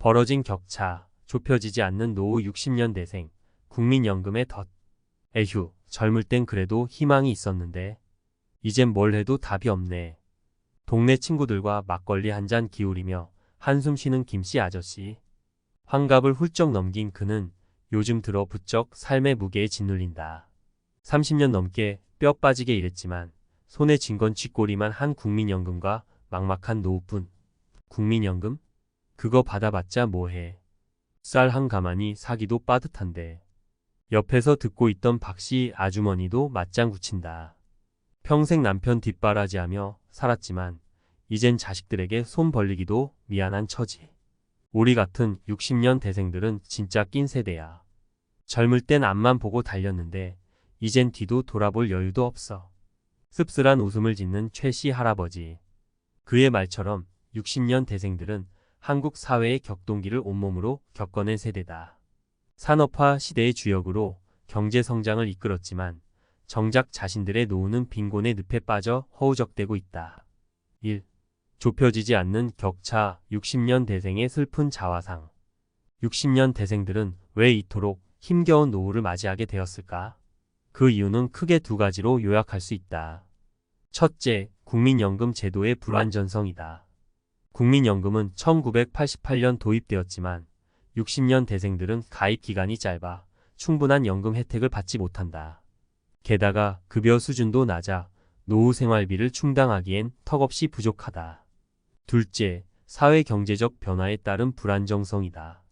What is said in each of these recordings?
벌어진 격차, 좁혀지지 않는 노후 60년 대생, 국민연금의 덫. 에휴, 젊을 땐 그래도 희망이 있었는데 이젠 뭘 해도 답이 없네. 동네 친구들과 막걸리 한 잔 기울이며 한숨 쉬는 김씨 아저씨. 환갑을 훌쩍 넘긴 그는 요즘 들어 부쩍 삶의 무게에 짓눌린다. 30년 넘게 뼈 빠지게 일했지만 손에 쥔 건 쥐꼬리만 한 국민연금과 막막한 노후뿐. 국민연금? 그거 받아봤자 뭐해. 쌀 한 가마니 사기도 빠듯한데. 옆에서 듣고 있던 박씨 아주머니도 맞장 구친다. 평생 남편 뒷바라지하며 살았지만 이젠 자식들에게 손 벌리기도 미안한 처지. 우리 같은 60년 대생들은 진짜 낀 세대야. 젊을 땐 앞만 보고 달렸는데 이젠 뒤도 돌아볼 여유도 없어. 씁쓸한 웃음을 짓는 최씨 할아버지. 그의 말처럼 60년 대생들은 한국 사회의 격동기를 온몸으로 겪어낸 세대다. 산업화 시대의 주역으로 경제 성장을 이끌었지만 정작 자신들의 노후는 빈곤의 늪에 빠져 허우적대고 있다. 1. 좁혀지지 않는 격차. 60년 대생의 슬픈 자화상. 60년 대생들은 왜 이토록 힘겨운 노후를 맞이하게 되었을까? 그 이유는 크게 두 가지로 요약할 수 있다. 첫째, 국민연금 제도의 불완전성이다. 국민연금은 1988년 도입되었지만 60년 대생들은 가입 기간이 짧아 충분한 연금 혜택을 받지 못한다. 게다가 급여 수준도 낮아 노후 생활비를 충당하기엔 턱없이 부족하다. 둘째, 사회 경제적 변화에 따른 불안정성이다.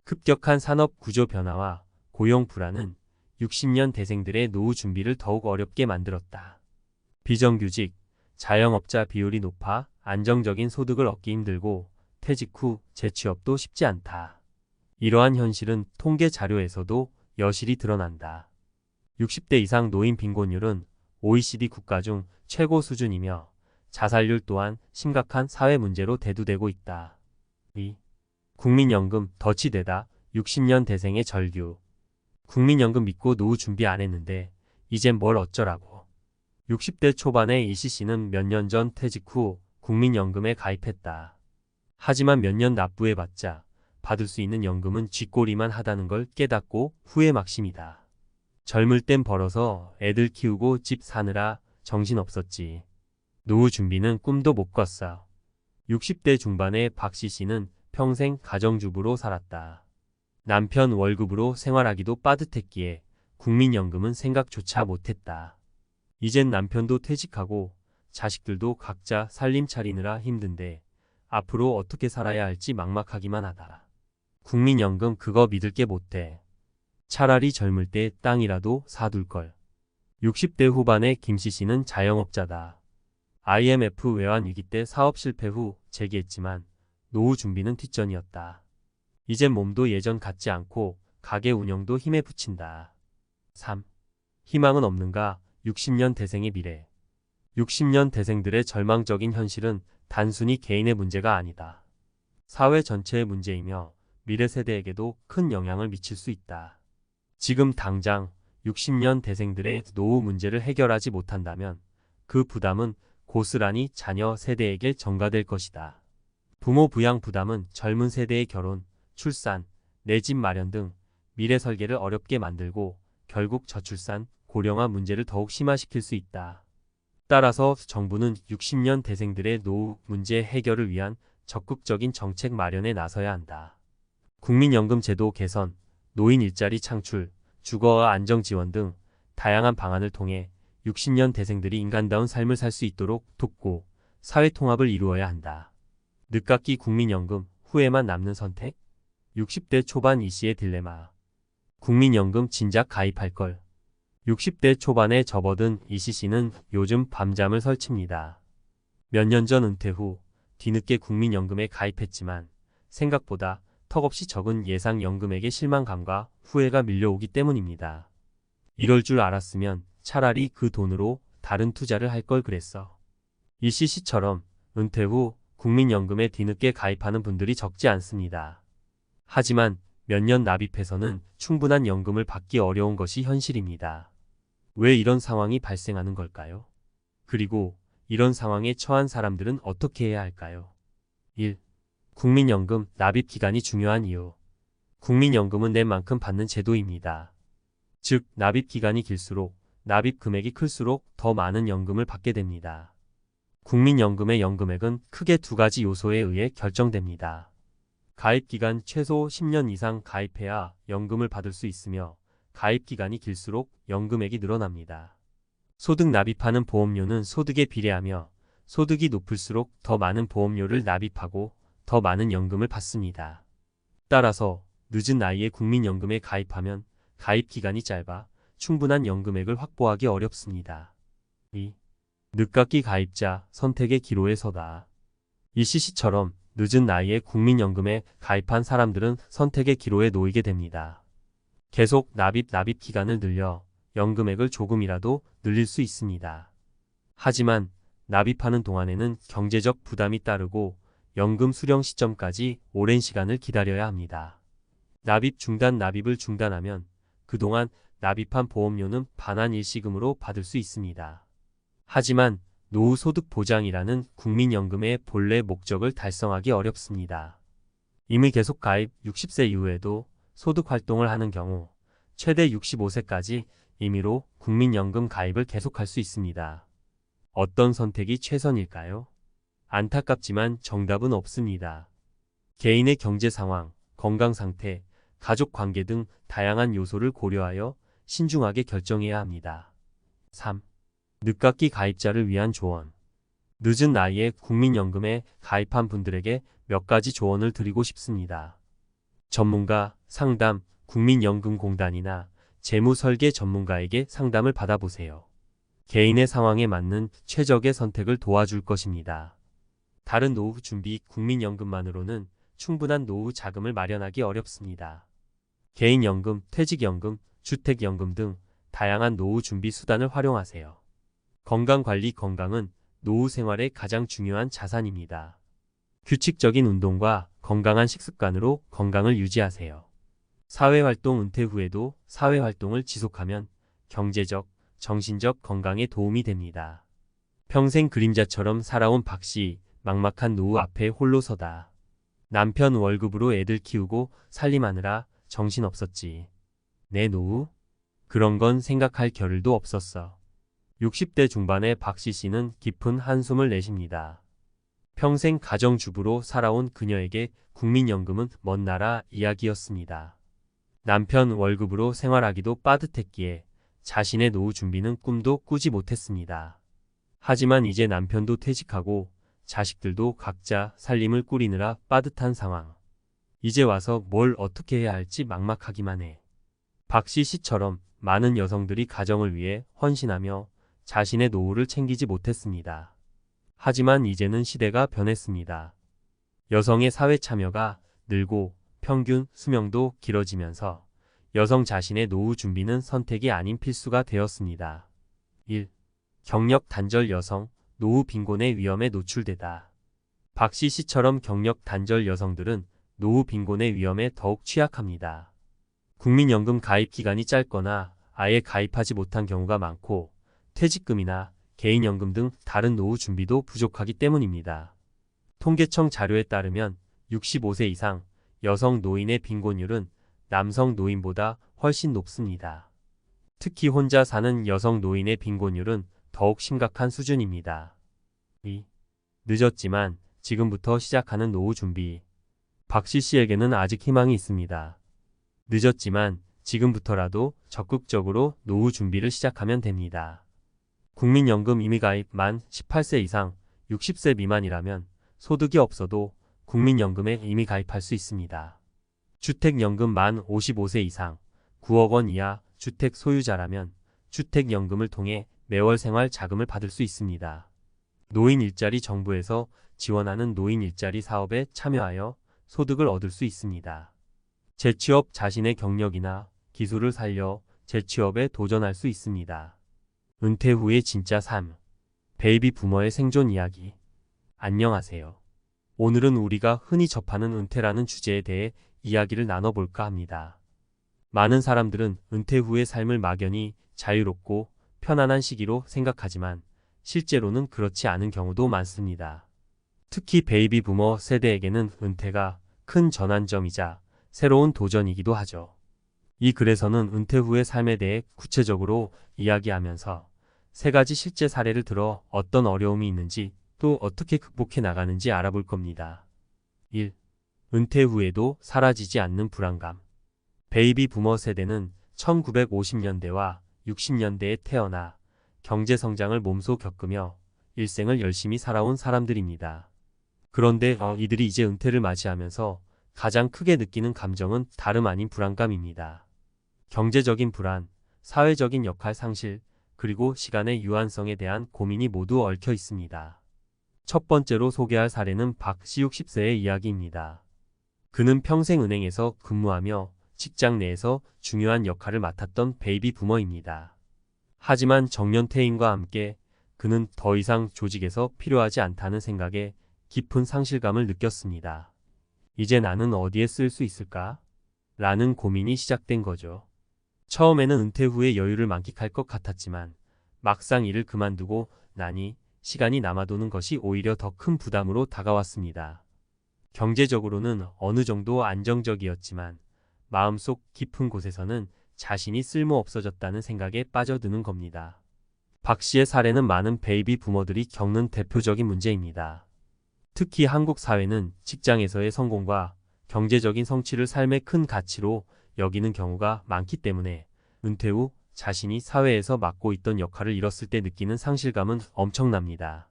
급격한 산업 구조 변화와 고용 불안은 60년 대생들의 노후 준비를 더욱 어렵게 만들었다. 비정규직, 자영업자 비율이 높아 안정적인 소득을 얻기 힘들고 퇴직 후 재취업도 쉽지 않다. 이러한 현실은 통계 자료에서도 여실히 드러난다. 60대 이상 노인 빈곤율은 OECD 국가 중 최고 수준이며 자살률 또한 심각한 사회 문제로 대두되고 있다. 2. 국민연금 덫이 되다. 60년 대생의 절규. 국민연금 믿고 노후 준비 안 했는데 이젠 뭘 어쩌라고. 60대 초반의 이씨 씨는 몇 년 전 퇴직 후 국민연금에 가입했다. 하지만 몇 년 납부해봤자 받을 수 있는 연금은 쥐꼬리만 하다는 걸 깨닫고 후회 막심이다. 젊을 땐 벌어서 애들 키우고 집 사느라 정신없었지. 노후 준비는 꿈도 못 꿨어. 60대 중반의 박씨 씨는 평생 가정주부로 살았다. 남편 월급으로 생활하기도 빠듯했기에 국민연금은 생각조차 못했다. 이젠 남편도 퇴직하고 자식들도 각자 살림 차리느라 힘든데 앞으로 어떻게 살아야 할지 막막하기만 하다. 국민연금 그거 믿을 게 못돼. 차라리 젊을 때 땅이라도 사둘걸. 60대 후반의 김씨 씨는 자영업자다. IMF 외환 위기 때 사업 실패 후 재기했지만 노후 준비는 뒷전이었다. 이젠 몸도 예전 같지 않고 가게 운영도 힘에 부친다. 3. 희망은 없는가? 60년 대생의 미래. 60년 대생들의 절망적인 현실은 단순히 개인의 문제가 아니다. 사회 전체의 문제이며 미래 세대에게도 큰 영향을 미칠 수 있다. 지금 당장 60년 대생들의 노후 문제를 해결하지 못한다면 그 부담은 고스란히 자녀 세대에게 전가될 것이다. 부모 부양 부담은 젊은 세대의 결혼, 출산, 내 집 마련 등 미래 설계를 어렵게 만들고 결국 저출산, 고령화 문제를 더욱 심화시킬 수 있다. 따라서 정부는 60년 대생들의 노후 문제 해결을 위한 적극적인 정책 마련에 나서야 한다. 국민연금 제도 개선, 노인 일자리 창출, 주거와 안정 지원 등 다양한 방안을 통해 60년 대생들이 인간다운 삶을 살 수 있도록 돕고 사회 통합을 이루어야 한다. 늦깎이 국민연금, 후회만 남는 선택? 60대 초반 이씨의 딜레마. 국민연금 진작 가입할 걸. 60대 초반에 접어든 이씨 씨는 요즘 밤잠을 설칩니다. 몇 년 전 은퇴 후 뒤늦게 국민연금에 가입했지만 생각보다 턱없이 적은 예상연금액의 실망감과 후회가 밀려오기 때문입니다. 이럴 줄 알았으면 차라리 그 돈으로 다른 투자를 할 걸 그랬어. 이씨 씨처럼 은퇴 후 국민연금에 뒤늦게 가입하는 분들이 적지 않습니다. 하지만 몇 년 납입해서는 충분한 연금을 받기 어려운 것이 현실입니다. 왜 이런 상황이 발생하는 걸까요? 그리고 이런 상황에 처한 사람들은 어떻게 해야 할까요? 1. 국민연금 납입 기간이 중요한 이유. 국민연금은 낸 만큼 받는 제도입니다. 즉, 납입 기간이 길수록 납입 금액이 클수록 더 많은 연금을 받게 됩니다. 국민연금의 연금액은 크게 두 가지 요소에 의해 결정됩니다. 가입기간 최소 10년 이상 가입해야 연금을 받을 수 있으며 가입기간이 길수록 연금액이 늘어납니다. 소득 납입하는 보험료는 소득에 비례하며 소득이 높을수록 더 많은 보험료를 납입하고 더 많은 연금을 받습니다. 따라서 늦은 나이에 국민연금에 가입하면 가입기간이 짧아 충분한 연금액을 확보하기 어렵습니다. 2. 늦깎이 가입자 선택의 기로에 서다. 이씨씨처럼 늦은 나이에 국민연금에 가입한 사람들은 선택의 기로에 놓이게 됩니다. 계속 납입 기간을 늘려 연금액을 조금이라도 늘릴 수 있습니다. 하지만 납입하는 동안에는 경제적 부담이 따르고 연금 수령 시점까지 오랜 시간을 기다려야 합니다. 납입을 중단하면 그동안 납입한 보험료는 반환 일시금으로 받을 수 있습니다. 하지만 노후 소득 보장이라는 국민연금의 본래 목적을 달성하기 어렵습니다. 임의 계속 가입 60세 이후에도 소득 활동을 하는 경우 최대 65세까지 임의로 국민연금 가입을 계속할 수 있습니다. 어떤 선택이 최선일까요? 안타깝지만 정답은 없습니다. 개인의 경제 상황, 건강 상태, 가족 관계 등 다양한 요소를 고려하여 신중하게 결정해야 합니다. 3. 늦깎이 가입자를 위한 조언. 늦은 나이에 국민연금에 가입한 분들에게 몇 가지 조언을 드리고 싶습니다. 전문가, 상담, 국민연금공단이나 재무설계 전문가에게 상담을 받아보세요. 개인의 상황에 맞는 최적의 선택을 도와줄 것입니다. 다른 노후 준비 국민연금만으로는 충분한 노후 자금을 마련하기 어렵습니다. 개인연금, 퇴직연금, 주택연금 등 다양한 노후 준비 수단을 활용하세요. 건강관리. 건강은 노후 생활의 가장 중요한 자산입니다. 규칙적인 운동과 건강한 식습관으로 건강을 유지하세요. 사회활동. 은퇴 후에도 사회활동을 지속하면 경제적, 정신적 건강에 도움이 됩니다. 평생 그림자처럼 살아온 박씨, 막막한 노후 앞에 홀로 서다. 남편 월급으로 애들 키우고 살림하느라 정신없었지. 내 노후? 그런 건 생각할 겨를도 없었어. 60대 중반의 박씨 씨는 깊은 한숨을 내쉽니다. 평생 가정주부로 살아온 그녀에게 국민연금은 먼 나라 이야기였습니다. 남편 월급으로 생활하기도 빠듯했기에 자신의 노후 준비는 꿈도 꾸지 못했습니다. 하지만 이제 남편도 퇴직하고 자식들도 각자 살림을 꾸리느라 빠듯한 상황. 이제 와서 뭘 어떻게 해야 할지 막막하기만 해. 박씨 씨처럼 많은 여성들이 가정을 위해 헌신하며 자신의 노후를 챙기지 못했습니다. 하지만 이제는 시대가 변했습니다. 여성의 사회 참여가 늘고 평균 수명도 길어지면서 여성 자신의 노후 준비는 선택이 아닌 필수가 되었습니다. 1. 경력 단절 여성, 노후 빈곤의 위험에 노출되다. 박씨 씨처럼 경력 단절 여성들은 노후 빈곤의 위험에 더욱 취약합니다. 국민연금 가입 기간이 짧거나 아예 가입하지 못한 경우가 많고 퇴직금이나 개인연금 등 다른 노후 준비도 부족하기 때문입니다. 통계청 자료에 따르면 65세 이상 여성 노인의 빈곤율은 남성 노인보다 훨씬 높습니다. 특히 혼자 사는 여성 노인의 빈곤율은 더욱 심각한 수준입니다. 2. 늦었지만 지금부터 시작하는 노후 준비. 박씨 씨에게는 아직 희망이 있습니다. 늦었지만 지금부터라도 적극적으로 노후 준비를 시작하면 됩니다. 국민연금 임의가입 만 18세 이상 60세 미만이라면 소득이 없어도 국민연금에 임의가입할 수 있습니다. 주택연금 만 55세 이상 9억 원 이하 주택 소유자라면 주택연금을 통해 매월 생활 자금을 받을 수 있습니다. 노인 일자리. 정부에서 지원하는 노인 일자리 사업에 참여하여 소득을 얻을 수 있습니다. 재취업. 자신의 경력이나 기술을 살려 재취업에 도전할 수 있습니다. 은퇴 후의 진짜 삶. 베이비 부머의 생존 이야기. 안녕하세요. 오늘은 우리가 흔히 접하는 은퇴라는 주제에 대해 이야기를 나눠볼까 합니다. 많은 사람들은 은퇴 후의 삶을 막연히 자유롭고 편안한 시기로 생각하지만 실제로는 그렇지 않은 경우도 많습니다. 특히 베이비 부머 세대에게는 은퇴가 큰 전환점이자 새로운 도전이기도 하죠. 이 글에서는 은퇴 후의 삶에 대해 구체적으로 이야기하면서 세 가지 실제 사례를 들어 어떤 어려움이 있는지 또 어떻게 극복해 나가는지 알아볼 겁니다. 1. 은퇴 후에도 사라지지 않는 불안감. 베이비 부머 세대는 1950년대와 60년대에 태어나 경제 성장을 몸소 겪으며 일생을 열심히 살아온 사람들입니다. 그런데 이들이 이제 은퇴를 맞이하면서 가장 크게 느끼는 감정은 다름 아닌 불안감입니다. 경제적인 불안, 사회적인 역할 상실, 그리고 시간의 유한성에 대한 고민이 모두 얽혀 있습니다. 첫 번째로 소개할 사례는 박씨 60세의 이야기입니다. 그는 평생 은행에서 근무하며 직장 내에서 중요한 역할을 맡았던 베이비 부머입니다. 하지만 정년퇴임과 함께 그는 더 이상 조직에서 필요하지 않다는 생각에 깊은 상실감을 느꼈습니다. 이제 나는 어디에 쓸 수 있을까? 라는 고민이 시작된 거죠. 처음에는 은퇴 후에 여유를 만끽할 것 같았지만 막상 일을 그만두고 나니 시간이 남아도는 것이 오히려 더 큰 부담으로 다가왔습니다. 경제적으로는 어느 정도 안정적이었지만 마음속 깊은 곳에서는 자신이 쓸모없어졌다는 생각에 빠져드는 겁니다. 박 씨의 사례는 많은 베이비 부머들이 겪는 대표적인 문제입니다. 특히 한국 사회는 직장에서의 성공과 경제적인 성취를 삶의 큰 가치로 여기는 경우가 많기 때문에 은퇴 후 자신이 사회에서 맡고 있던 역할을 잃었을 때 느끼는 상실감은 엄청납니다.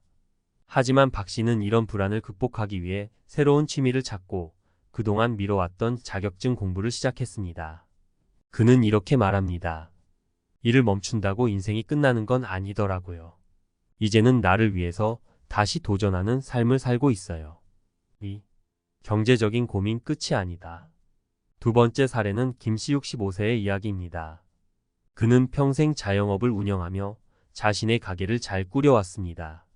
하지만 박 씨는 이런 불안을 극복하기 위해 새로운 취미를 찾고 그동안 미뤄왔던 자격증 공부를 시작했습니다. 그는 이렇게 말합니다. 일을 멈춘다고 인생이 끝나는 건 아니더라고요. 이제는 나를 위해서 다시 도전하는 삶을 살고 있어요. 2. 경제적인 고민 끝이 아니다. 두 번째 사례는 김씨 65세의 이야기입니다. 그는 평생 자영업을 운영하며 자신의 가게를 잘 꾸려왔습니다.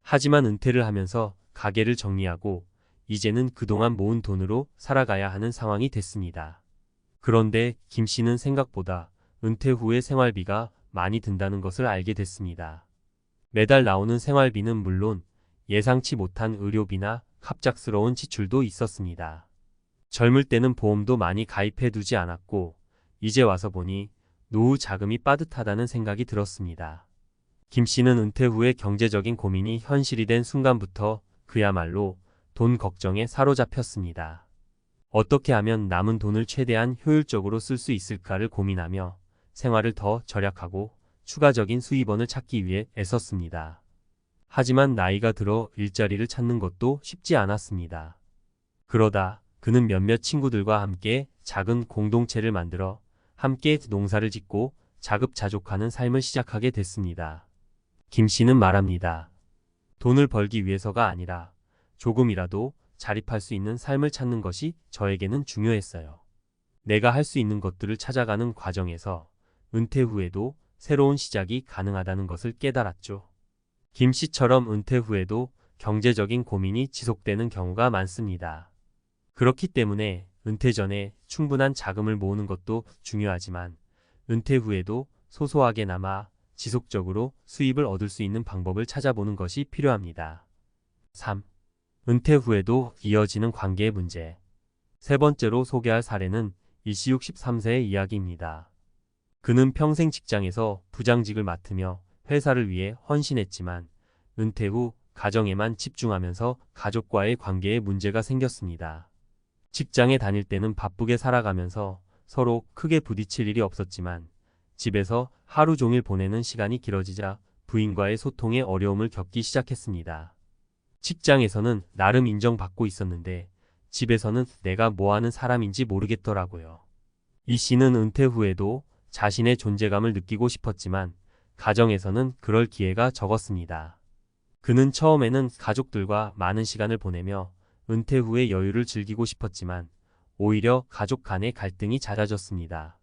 하지만 은퇴를 하면서 가게를 정리하고 이제는 그동안 모은 돈으로 살아가야 하는 상황이 됐습니다. 그런데 김 씨는 생각보다 은퇴 후에 생활비가 많이 든다는 것을 알게 됐습니다. 매달 나오는 생활비는 물론 예상치 못한 의료비나 갑작스러운 지출도 있었습니다. 젊을 때는 보험도 많이 가입해 두지 않았고 이제 와서 보니 노후 자금이 빠듯하다는 생각이 들었습니다. 김 씨는 은퇴 후에 경제적인 고민이 현실이 된 순간부터 그야말로 돈 걱정에 사로잡혔습니다. 어떻게 하면 남은 돈을 최대한 효율적으로 쓸 수 있을까를 고민하며 생활을 더 절약하고 추가적인 수입원을 찾기 위해 애썼습니다. 하지만 나이가 들어 일자리를 찾는 것도 쉽지 않았습니다. 그러다 그는 몇몇 친구들과 함께 작은 공동체를 만들어 함께 농사를 짓고 자급자족하는 삶을 시작하게 됐습니다. 김 씨는 말합니다. 돈을 벌기 위해서가 아니라 조금이라도 자립할 수 있는 삶을 찾는 것이 저에게는 중요했어요. 내가 할 수 있는 것들을 찾아가는 과정에서 은퇴 후에도 새로운 시작이 가능하다는 것을 깨달았죠. 김 씨처럼 은퇴 후에도 경제적인 고민이 지속되는 경우가 많습니다. 그렇기 때문에 은퇴 전에 충분한 자금을 모으는 것도 중요하지만 은퇴 후에도 소소하게나마 지속적으로 수입을 얻을 수 있는 방법을 찾아보는 것이 필요합니다. 3. 은퇴 후에도 이어지는 관계의 문제. 세 번째로 소개할 사례는 이씨 63세의 이야기입니다. 그는 평생 직장에서 부장직을 맡으며 회사를 위해 헌신했지만 은퇴 후 가정에만 집중하면서 가족과의 관계에 문제가 생겼습니다. 직장에 다닐 때는 바쁘게 살아가면서 서로 크게 부딪힐 일이 없었지만 집에서 하루 종일 보내는 시간이 길어지자 부인과의 소통에 어려움을 겪기 시작했습니다. 직장에서는 나름 인정받고 있었는데 집에서는 내가 뭐하는 사람인지 모르겠더라고요. 이 씨는 은퇴 후에도 자신의 존재감을 느끼고 싶었지만 가정에서는 그럴 기회가 적었습니다. 그는 처음에는 가족들과 많은 시간을 보내며 은퇴 후의 여유를 즐기고 싶었지만 오히려 가족 간의 갈등이 잦아졌습니다.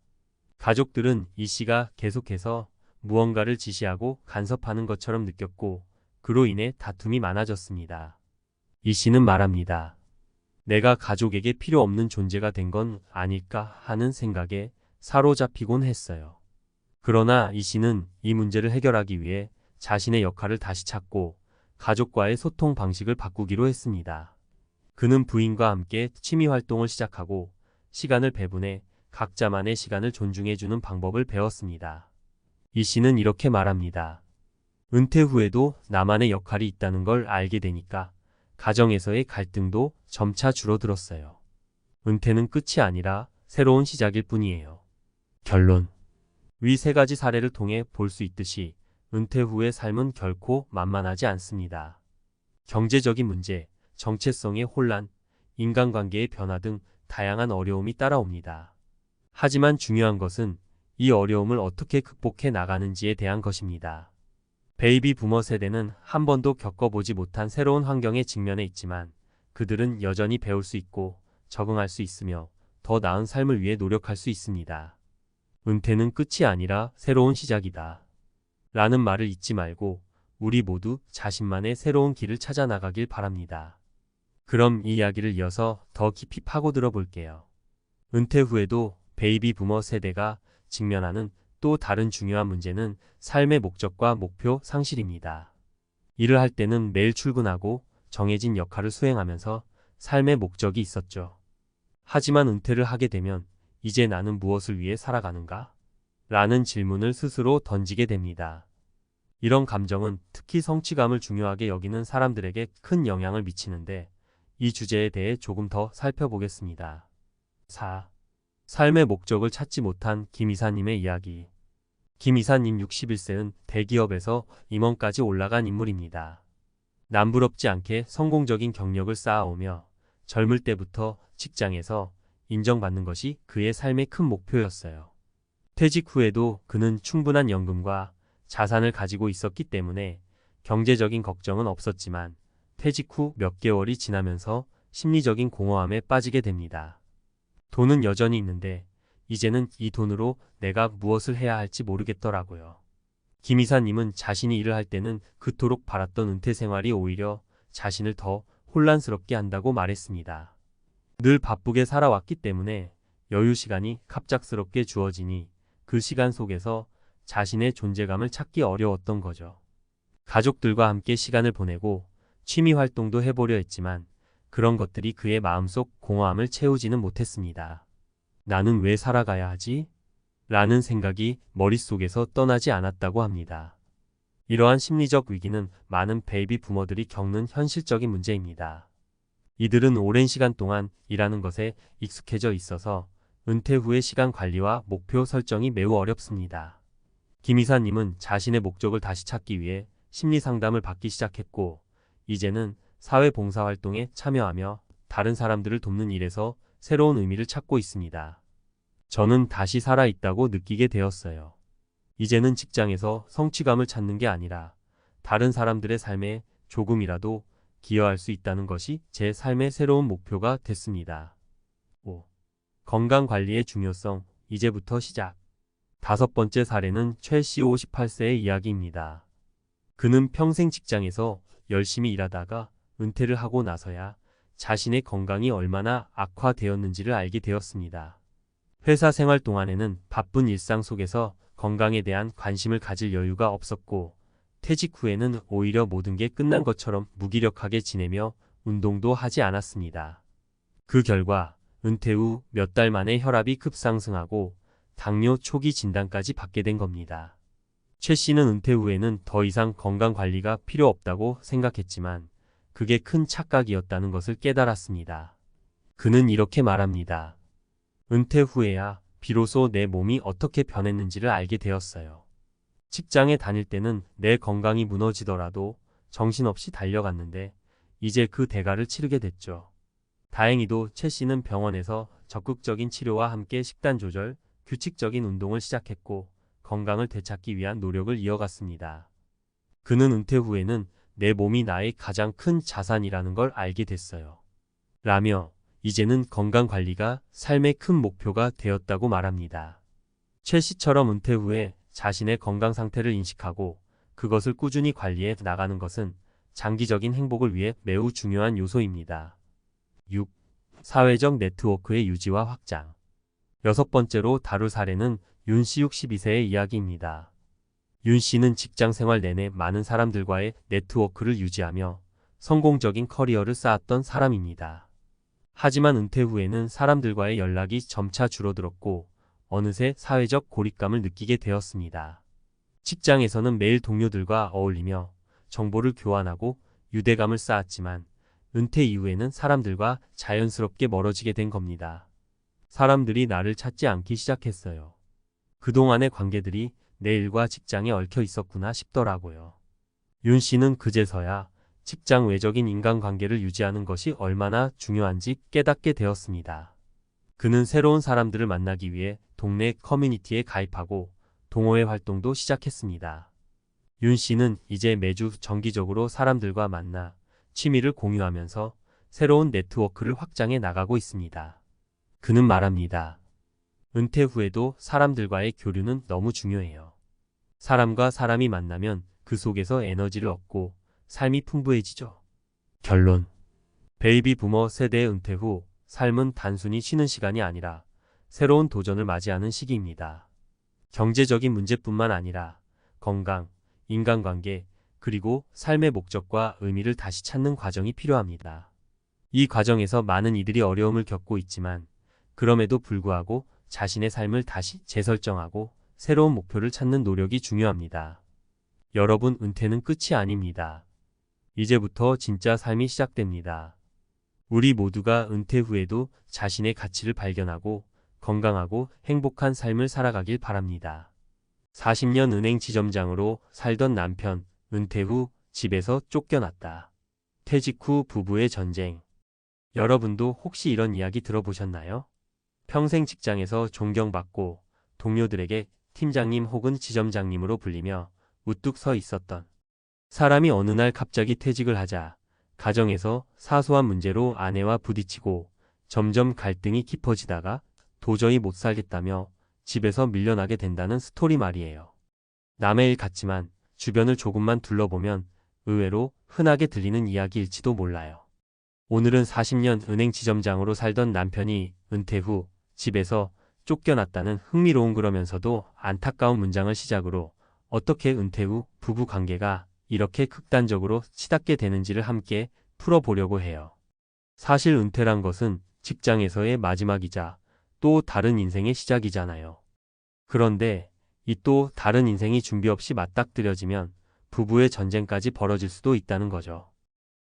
가족들은 이 씨가 계속해서 무언가를 지시하고 간섭하는 것처럼 느꼈고 그로 인해 다툼이 많아졌습니다. 이 씨는 말합니다. 내가 가족에게 필요 없는 존재가 된 건 아닐까 하는 생각에 사로잡히곤 했어요. 그러나 이 씨는 이 문제를 해결하기 위해 자신의 역할을 다시 찾고 가족과의 소통 방식을 바꾸기로 했습니다. 그는 부인과 함께 취미 활동을 시작하고 시간을 배분해 각자만의 시간을 존중해주는 방법을 배웠습니다. 이 씨는 이렇게 말합니다. 은퇴 후에도 나만의 역할이 있다는 걸 알게 되니까 가정에서의 갈등도 점차 줄어들었어요. 은퇴는 끝이 아니라 새로운 시작일 뿐이에요. 결론. 위 세 가지 사례를 통해 볼 수 있듯이 은퇴 후의 삶은 결코 만만하지 않습니다. 경제적인 문제, 정체성의 혼란, 인간관계의 변화 등 다양한 어려움이 따라옵니다. 하지만 중요한 것은 이 어려움을 어떻게 극복해 나가는지에 대한 것입니다. 베이비 부머 세대는 한 번도 겪어보지 못한 새로운 환경에 직면해 있지만 그들은 여전히 배울 수 있고 적응할 수 있으며 더 나은 삶을 위해 노력할 수 있습니다. 은퇴는 끝이 아니라 새로운 시작이다. 라는 말을 잊지 말고 우리 모두 자신만의 새로운 길을 찾아 나가길 바랍니다. 그럼 이 이야기를 이어서 더 깊이 파고들어 볼게요. 은퇴 후에도 베이비 부머 세대가 직면하는 또 다른 중요한 문제는 삶의 목적과 목표 상실입니다. 일을 할 때는 매일 출근하고 정해진 역할을 수행하면서 삶의 목적이 있었죠. 하지만 은퇴를 하게 되면 이제 나는 무엇을 위해 살아가는가? 라는 질문을 스스로 던지게 됩니다. 이런 감정은 특히 성취감을 중요하게 여기는 사람들에게 큰 영향을 미치는데 이 주제에 대해 조금 더 살펴보겠습니다. 4. 삶의 목적을 찾지 못한 김 이사님의 이야기. 김 이사님 61세는 대기업에서 임원까지 올라간 인물입니다. 남부럽지 않게 성공적인 경력을 쌓아오며 젊을 때부터 직장에서 인정받는 것이 그의 삶의 큰 목표였어요. 퇴직 후에도 그는 충분한 연금과 자산을 가지고 있었기 때문에 경제적인 걱정은 없었지만 퇴직 후 몇 개월이 지나면서 심리적인 공허함에 빠지게 됩니다. 돈은 여전히 있는데 이제는 이 돈으로 내가 무엇을 해야 할지 모르겠더라고요. 김 이사님은 자신이 일을 할 때는 그토록 바랐던 은퇴 생활이 오히려 자신을 더 혼란스럽게 한다고 말했습니다. 늘 바쁘게 살아왔기 때문에 여유 시간이 갑작스럽게 주어지니 그 시간 속에서 자신의 존재감을 찾기 어려웠던 거죠. 가족들과 함께 시간을 보내고 취미 활동도 해보려 했지만 그런 것들이 그의 마음속 공허함을 채우지는 못했습니다. 나는 왜 살아가야 하지? 라는 생각이 머릿속에서 떠나지 않았다고 합니다. 이러한 심리적 위기는 많은 베이비 부머들이 겪는 현실적인 문제입니다. 이들은 오랜 시간 동안 일하는 것에 익숙해져 있어서 은퇴 후의 시간 관리와 목표 설정이 매우 어렵습니다. 김 이사님은 자신의 목적을 다시 찾기 위해 심리 상담을 받기 시작했고 이제는 사회봉사활동에 참여하며 다른 사람들을 돕는 일에서 새로운 의미를 찾고 있습니다. 저는 다시 살아있다고 느끼게 되었어요. 이제는 직장에서 성취감을 찾는 게 아니라 다른 사람들의 삶에 조금이라도 기여할 수 있다는 것이 제 삶의 새로운 목표가 됐습니다. 5. 건강관리의 중요성, 이제부터 시작. 5번째 사례는 최 씨 58세의 이야기입니다. 그는 평생 직장에서 열심히 일하다가 은퇴를 하고 나서야 자신의 건강이 얼마나 악화되었는지를 알게 되었습니다. 회사 생활 동안에는 바쁜 일상 속에서 건강에 대한 관심을 가질 여유가 없었고 퇴직 후에는 오히려 모든 게 끝난 것처럼 무기력하게 지내며 운동도 하지 않았습니다. 그 결과 은퇴 후 몇 달 만에 혈압이 급상승하고 당뇨 초기 진단까지 받게 된 겁니다. 최 씨는 은퇴 후에는 더 이상 건강 관리가 필요 없다고 생각했지만 그게 큰 착각이었다는 것을 깨달았습니다. 그는 이렇게 말합니다. 은퇴 후에야 비로소 내 몸이 어떻게 변했는지를 알게 되었어요. 직장에 다닐 때는 내 건강이 무너지더라도 정신없이 달려갔는데 이제 그 대가를 치르게 됐죠. 다행히도 최 씨는 병원에서 적극적인 치료와 함께 식단 조절, 규칙적인 운동을 시작했고 건강을 되찾기 위한 노력을 이어갔습니다. 그는 은퇴 후에는 내 몸이 나의 가장 큰 자산이라는 걸 알게 됐어요. 라며 이제는 건강관리가 삶의 큰 목표가 되었다고 말합니다. 최 씨처럼 은퇴 후에 자신의 건강 상태를 인식하고 그것을 꾸준히 관리해 나가는 것은 장기적인 행복을 위해 매우 중요한 요소입니다. 6. 사회적 네트워크의 유지와 확장. 6번째로 다룰 사례는 윤 씨 62세의 이야기입니다. 윤 씨는 직장 생활 내내 많은 사람들과의 네트워크를 유지하며 성공적인 커리어를 쌓았던 사람입니다. 하지만 은퇴 후에는 사람들과의 연락이 점차 줄어들었고 어느새 사회적 고립감을 느끼게 되었습니다. 직장에서는 매일 동료들과 어울리며 정보를 교환하고 유대감을 쌓았지만 은퇴 이후에는 사람들과 자연스럽게 멀어지게 된 겁니다. 사람들이 나를 찾지 않기 시작했어요. 그동안의 관계들이 내 일과 직장에 얽혀 있었구나 싶더라고요. 윤 씨는 그제서야 직장 외적인 인간관계를 유지하는 것이 얼마나 중요한지 깨닫게 되었습니다. 그는 새로운 사람들을 만나기 위해 동네 커뮤니티에 가입하고 동호회 활동도 시작했습니다. 윤 씨는 이제 매주 정기적으로 사람들과 만나 취미를 공유하면서 새로운 네트워크를 확장해 나가고 있습니다. 그는 말합니다. 은퇴 후에도 사람들과의 교류는 너무 중요해요. 사람과 사람이 만나면 그 속에서 에너지를 얻고 삶이 풍부해지죠. 결론. 베이비 부머 세대의 은퇴 후 삶은 단순히 쉬는 시간이 아니라 새로운 도전을 맞이하는 시기입니다. 경제적인 문제뿐만 아니라 건강, 인간관계, 그리고 삶의 목적과 의미를 다시 찾는 과정이 필요합니다. 이 과정에서 많은 이들이 어려움을 겪고 있지만 그럼에도 불구하고 자신의 삶을 다시 재설정하고 새로운 목표를 찾는 노력이 중요합니다. 여러분, 은퇴는 끝이 아닙니다. 이제부터 진짜 삶이 시작됩니다. 우리 모두가 은퇴 후에도 자신의 가치를 발견하고 건강하고 행복한 삶을 살아가길 바랍니다. 40년 은행 지점장으로 살던 남편, 은퇴 후 집에서 쫓겨났다. 퇴직 후 부부의 전쟁. 여러분도 혹시 이런 이야기 들어보셨나요? 평생 직장에서 존경받고 동료들에게 팀장님 혹은 지점장님으로 불리며 우뚝 서 있었던 사람이 어느 날 갑자기 퇴직을 하자 가정에서 사소한 문제로 아내와 부딪히고 점점 갈등이 깊어지다가 도저히 못 살겠다며 집에서 밀려나게 된다는 스토리 말이에요. 남의 일 같지만 주변을 조금만 둘러보면 의외로 흔하게 들리는 이야기일지도 몰라요. 오늘은 40년 은행 지점장으로 살던 남편이 은퇴 후 집에서 쫓겨났다는 흥미로운 그러면서도 안타까운 문장을 시작으로 어떻게 은퇴 후 부부 관계가 이렇게 극단적으로 치닫게 되는지를 함께 풀어보려고 해요. 사실 은퇴란 것은 직장에서의 마지막이자 또 다른 인생의 시작이잖아요. 그런데 이 또 다른 인생이 준비 없이 맞닥뜨려지면 부부의 전쟁까지 벌어질 수도 있다는 거죠.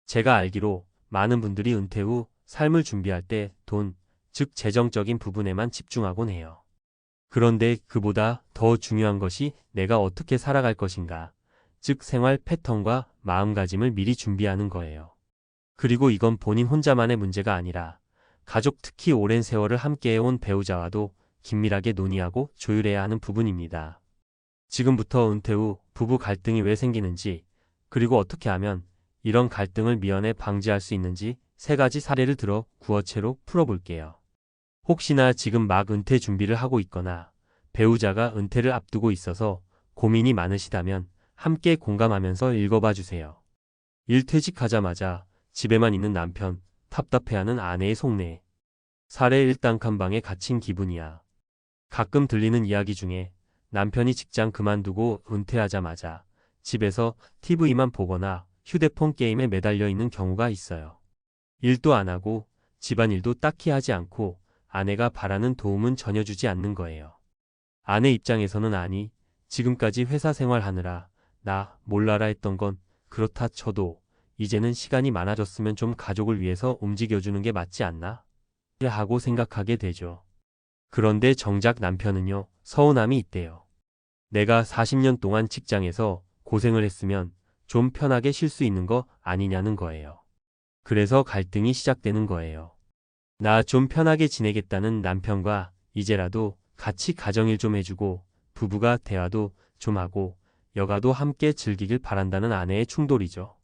제가 알기로 많은 분들이 은퇴 후 삶을 준비할 때 돈, 즉 재정적인 부분에만 집중하곤 해요. 그런데 그보다 더 중요한 것이 내가 어떻게 살아갈 것인가, 즉 생활 패턴과 마음가짐을 미리 준비하는 거예요. 그리고 이건 본인 혼자만의 문제가 아니라 가족, 특히 오랜 세월을 함께해온 배우자와도 긴밀하게 논의하고 조율해야 하는 부분입니다. 지금부터 은퇴 후 부부 갈등이 왜 생기는지, 그리고 어떻게 하면 이런 갈등을 미연에 방지할 수 있는지 3가지 사례를 들어 구어체로 풀어볼게요. 혹시나 지금 막 은퇴 준비를 하고 있거나 배우자가 은퇴를 앞두고 있어서 고민이 많으시다면 함께 공감하면서 읽어봐 주세요. 일 퇴직하자마자 집에만 있는 남편, 답답해하는 아내의 속내. 사례 1, 단칸방에 갇힌 기분이야. 가끔 들리는 이야기 중에 남편이 직장 그만두고 은퇴하자마자 집에서 TV만 보거나 휴대폰 게임에 매달려 있는 경우가 있어요. 일도 안 하고 집안일도 딱히 하지 않고 아내가 바라는 도움은 전혀 주지 않는 거예요. 아내 입장에서는 아니, 지금까지 회사 생활하느라 나 몰라라 했던 건 그렇다 쳐도 이제는 시간이 많아졌으면 좀 가족을 위해서 움직여주는 게 맞지 않나? 하고 생각하게 되죠. 그런데 정작 남편은요, 서운함이 있대요. 내가 40년 동안 직장에서 고생을 했으면 좀 편하게 쉴 수 있는 거 아니냐는 거예요. 그래서 갈등이 시작되는 거예요. 나 좀 편하게 지내겠다는 남편과 이제라도 같이 가정일 좀 해주고 부부가 대화도 좀 하고 여가도 함께 즐기길 바란다는 아내의 충돌이죠.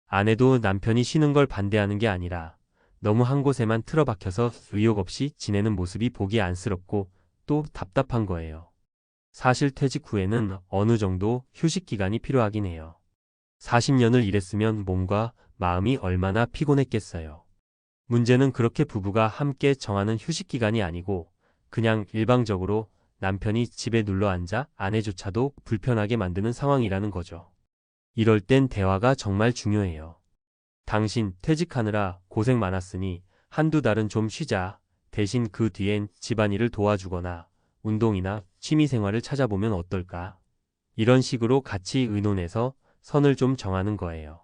아내도 남편이 쉬는 걸 반대하는 게 아니라 너무 한 곳에만 틀어박혀서 의욕 없이 지내는 모습이 보기 안쓰럽고 또 답답한 거예요. 사실 퇴직 후에는 어느 정도 휴식 기간이 필요하긴 해요. 40년을 일했으면 몸과 마음이 얼마나 피곤했겠어요. 문제는 그렇게 부부가 함께 정하는 휴식 기간이 아니고 그냥 일방적으로 남편이 집에 눌러 앉아 아내조차도 불편하게 만드는 상황이라는 거죠. 이럴 땐 대화가 정말 중요해요. 당신 퇴직하느라 고생 많았으니 한두 달은 좀 쉬자. 대신 그 뒤엔 집안일을 도와주거나 운동이나 취미생활을 찾아보면 어떨까? 이런 식으로 같이 의논해서 선을 좀 정하는 거예요.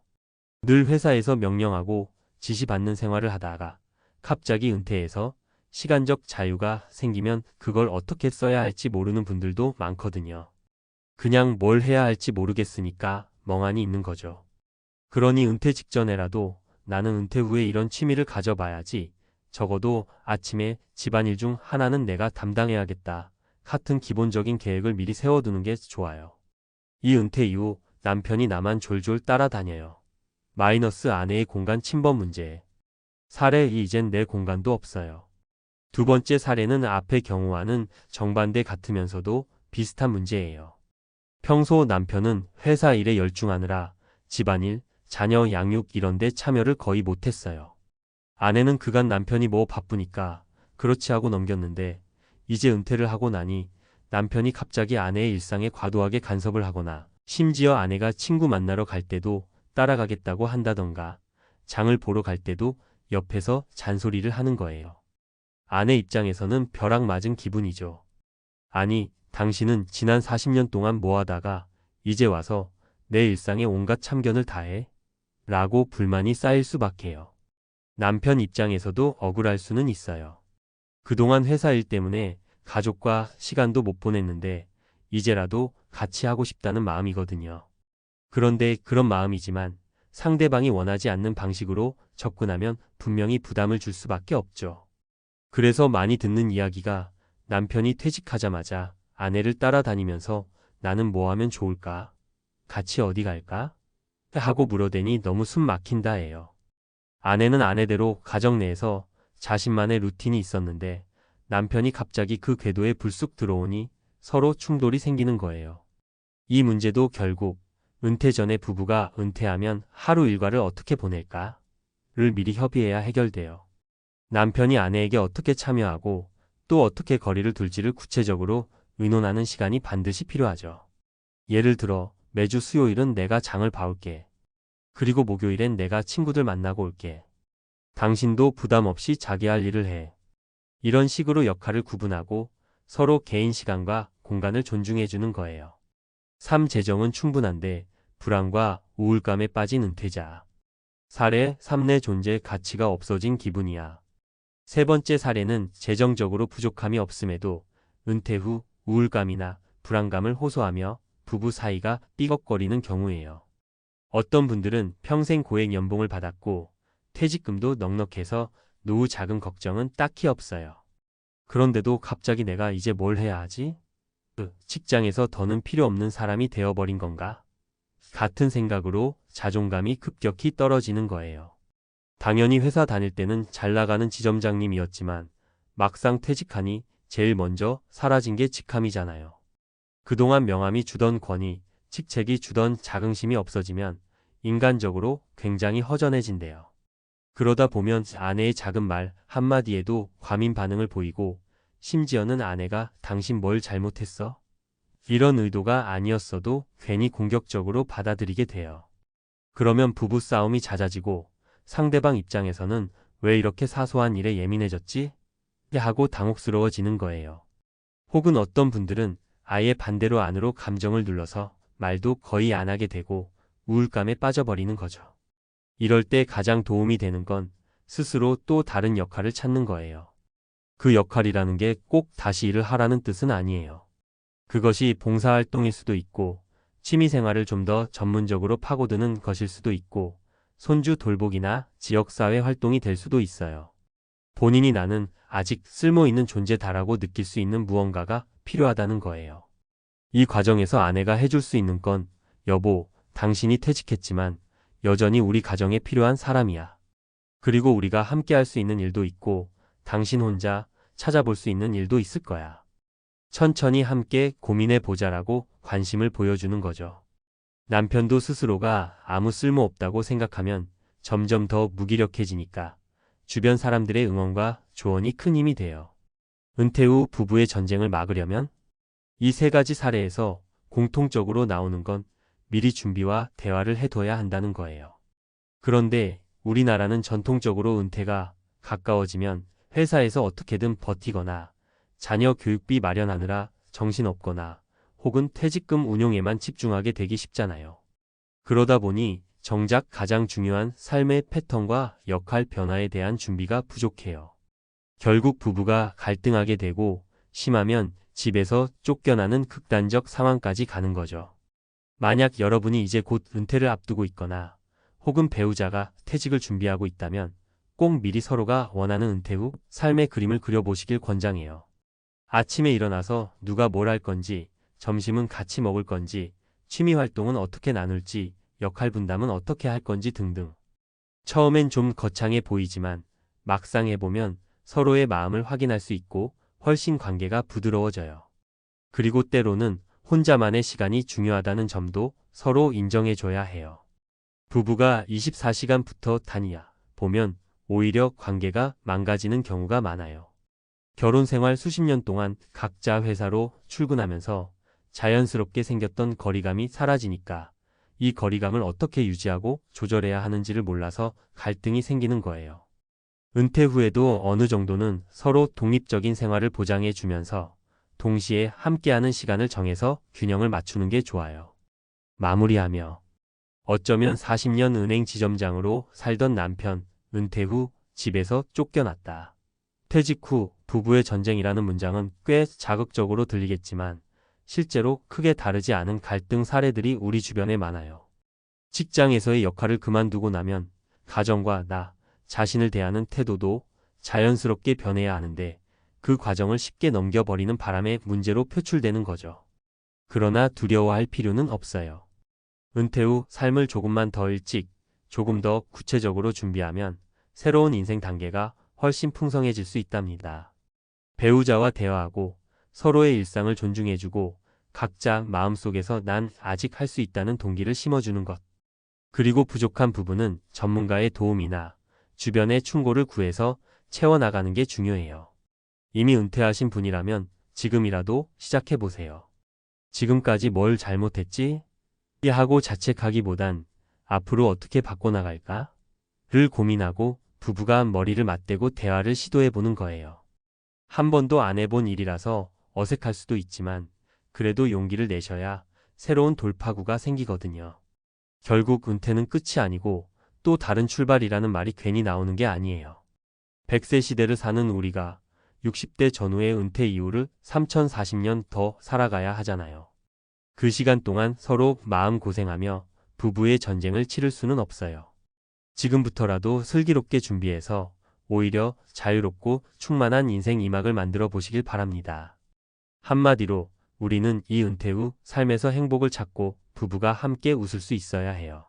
늘 회사에서 명령하고 지시받는 생활을 하다가 갑자기 은퇴해서 시간적 자유가 생기면 그걸 어떻게 써야 할지 모르는 분들도 많거든요. 그냥 뭘 해야 할지 모르겠으니까 멍하니 있는 거죠. 그러니 은퇴 직전에라도 나는 은퇴 후에 이런 취미를 가져봐야지. 적어도 아침에 집안일 중 하나는 내가 담당해야겠다. 같은 기본적인 계획을 미리 세워두는 게 좋아요. 이 은퇴 이후 남편이 나만 졸졸 따라다녀요. 마이너스 아내의 공간 침범 문제. 사례 2. 이젠 내 공간도 없어요. 두 번째 사례는 앞의 경우와는 정반대 같으면서도 비슷한 문제예요. 평소 남편은 회사 일에 열중하느라 집안일, 자녀 양육 이런 데 참여를 거의 못했어요. 아내는 그간 남편이 뭐 바쁘니까 그렇지 하고 넘겼는데 이제 은퇴를 하고 나니 남편이 갑자기 아내의 일상에 과도하게 간섭을 하거나 심지어 아내가 친구 만나러 갈 때도 따라가겠다고 한다던가 장을 보러 갈 때도 옆에서 잔소리를 하는 거예요. 아내 입장에서는 벼락 맞은 기분이죠. 아니, 당신은 지난 40년 동안 뭐 하다가 이제 와서 내 일상에 온갖 참견을 다해? 라고 불만이 쌓일 수밖에요. 남편 입장에서도 억울할 수는 있어요. 그동안 회사 일 때문에 가족과 시간도 못 보냈는데 이제라도 같이 하고 싶다는 마음이거든요. 그런데 그런 마음이지만 상대방이 원하지 않는 방식으로 접근하면 분명히 부담을 줄 수밖에 없죠. 그래서 많이 듣는 이야기가 남편이 퇴직하자마자 아내를 따라다니면서 나는 뭐 하면 좋을까? 같이 어디 갈까? 하고 물어대니 너무 숨 막힌다예요. 아내는 아내대로 가정 내에서 자신만의 루틴이 있었는데 남편이 갑자기 그 궤도에 불쑥 들어오니 서로 충돌이 생기는 거예요. 이 문제도 결국 은퇴 전에 부부가 은퇴하면 하루 일과를 어떻게 보낼까를 미리 협의해야 해결돼요. 남편이 아내에게 어떻게 참여하고 또 어떻게 거리를 둘지를 구체적으로 의논하는 시간이 반드시 필요하죠. 예를 들어 매주 수요일은 내가 장을 봐올게. 그리고 목요일엔 내가 친구들 만나고 올게. 당신도 부담 없이 자기 할 일을 해. 이런 식으로 역할을 구분하고 서로 개인 시간과 공간을 존중해주는 거예요. 삶 재정은 충분한데 불안과 우울감에 빠진 은퇴자. 사례 3. 내 존재 가치가 없어진 기분이야. 세 번째 사례는 재정적으로 부족함이 없음에도 은퇴 후 우울감이나 불안감을 호소하며 부부 사이가 삐걱거리는 경우예요. 어떤 분들은 평생 고액 연봉을 받았고 퇴직금도 넉넉해서 노후 자금 걱정은 딱히 없어요. 그런데도 갑자기 내가 이제 뭘 해야 하지? 직장에서 더는 필요 없는 사람이 되어버린 건가? 같은 생각으로 자존감이 급격히 떨어지는 거예요. 당연히 회사 다닐 때는 잘 나가는 지점장님이었지만 막상 퇴직하니 제일 먼저 사라진 게 직함이잖아요. 그동안 명함이 주던 권위, 직책이 주던 자긍심이 없어지면 인간적으로 굉장히 허전해진대요. 그러다 보면 아내의 작은 말 한마디에도 과민 반응을 보이고 심지어는 아내가 당신 뭘 잘못했어? 이런 의도가 아니었어도 괜히 공격적으로 받아들이게 돼요. 그러면 부부 싸움이 잦아지고 상대방 입장에서는 왜 이렇게 사소한 일에 예민해졌지? 하고 당혹스러워지는 거예요. 혹은 어떤 분들은 아예 반대로 안으로 감정을 눌러서 말도 거의 안 하게 되고 우울감에 빠져버리는 거죠. 이럴 때 가장 도움이 되는 건 스스로 또 다른 역할을 찾는 거예요. 그 역할이라는 게 꼭 다시 일을 하라는 뜻은 아니에요. 그것이 봉사활동일 수도 있고 취미생활을 좀 더 전문적으로 파고드는 것일 수도 있고 손주 돌보기나 지역사회 활동이 될 수도 있어요. 본인이 나는 아직 쓸모있는 존재다라고 느낄 수 있는 무언가가 필요하다는 거예요. 이 과정에서 아내가 해줄 수 있는 건 여보, 당신이 퇴직했지만 여전히 우리 가정에 필요한 사람이야. 그리고 우리가 함께 할 수 있는 일도 있고 당신 혼자 찾아볼 수 있는 일도 있을 거야. 천천히 함께 고민해 보자라고 관심을 보여주는 거죠. 남편도 스스로가 아무 쓸모 없다고 생각하면 점점 더 무기력해지니까 주변 사람들의 응원과 조언이 큰 힘이 돼요. 은퇴 후 부부의 전쟁을 막으려면 이 세 가지 사례에서 공통적으로 나오는 건 미리 준비와 대화를 해둬야 한다는 거예요. 그런데 우리나라는 전통적으로 은퇴가 가까워지면 회사에서 어떻게든 버티거나 자녀 교육비 마련하느라 정신없거나 혹은 퇴직금 운용에만 집중하게 되기 쉽잖아요. 그러다 보니 정작 가장 중요한 삶의 패턴과 역할 변화에 대한 준비가 부족해요. 결국 부부가 갈등하게 되고 심하면 집에서 쫓겨나는 극단적 상황까지 가는 거죠. 만약 여러분이 이제 곧 은퇴를 앞두고 있거나 혹은 배우자가 퇴직을 준비하고 있다면 꼭 미리 서로가 원하는 은퇴 후 삶의 그림을 그려보시길 권장해요. 아침에 일어나서 누가 뭘 할 건지, 점심은 같이 먹을 건지, 취미 활동은 어떻게 나눌지, 역할 분담은 어떻게 할 건지 등등. 처음엔 좀 거창해 보이지만 막상 해보면 서로의 마음을 확인할 수 있고 훨씬 관계가 부드러워져요. 그리고 때로는 혼자만의 시간이 중요하다는 점도 서로 인정해줘야 해요. 부부가 24시간 붙어 다니야 보면 오히려 관계가 망가지는 경우가 많아요. 결혼 생활 수십 년 동안 각자 회사로 출근하면서 자연스럽게 생겼던 거리감이 사라지니까 이 거리감을 어떻게 유지하고 조절해야 하는지를 몰라서 갈등이 생기는 거예요. 은퇴 후에도 어느 정도는 서로 독립적인 생활을 보장해 주면서 동시에 함께하는 시간을 정해서 균형을 맞추는 게 좋아요. 마무리하며 어쩌면 40년 은행 지점장으로 살던 남편, 은퇴 후 집에서 쫓겨났다. 퇴직 후 부부의 전쟁이라는 문장은 꽤 자극적으로 들리겠지만 실제로 크게 다르지 않은 갈등 사례들이 우리 주변에 많아요. 직장에서의 역할을 그만두고 나면 가정과 나 자신을 대하는 태도도 자연스럽게 변해야 하는데 그 과정을 쉽게 넘겨버리는 바람에 문제로 표출되는 거죠. 그러나 두려워할 필요는 없어요. 은퇴 후 삶을 조금만 더 일찍, 조금 더 구체적으로 준비하면 새로운 인생 단계가 훨씬 풍성해질 수 있답니다. 배우자와 대화하고 서로의 일상을 존중해주고 각자 마음속에서 난 아직 할 수 있다는 동기를 심어주는 것. 그리고 부족한 부분은 전문가의 도움이나 주변의 충고를 구해서 채워나가는 게 중요해요. 이미 은퇴하신 분이라면 지금이라도 시작해보세요. 지금까지 뭘 잘못했지? 하고 자책하기보단 앞으로 어떻게 바꿔나갈까? 를 고민하고 부부가 머리를 맞대고 대화를 시도해보는 거예요. 한 번도 안 해본 일이라서 어색할 수도 있지만 그래도 용기를 내셔야 새로운 돌파구가 생기거든요. 결국 은퇴는 끝이 아니고 또 다른 출발이라는 말이 괜히 나오는 게 아니에요. 100세 시대를 사는 우리가 60대 전후의 은퇴 이후를 3040년 더 살아가야 하잖아요. 그 시간 동안 서로 마음고생하며 부부의 전쟁을 치를 수는 없어요. 지금부터라도 슬기롭게 준비해서 오히려 자유롭고 충만한 인생 이막을 만들어 보시길 바랍니다. 한마디로 우리는 이 은퇴 후 삶에서 행복을 찾고 부부가 함께 웃을 수 있어야 해요.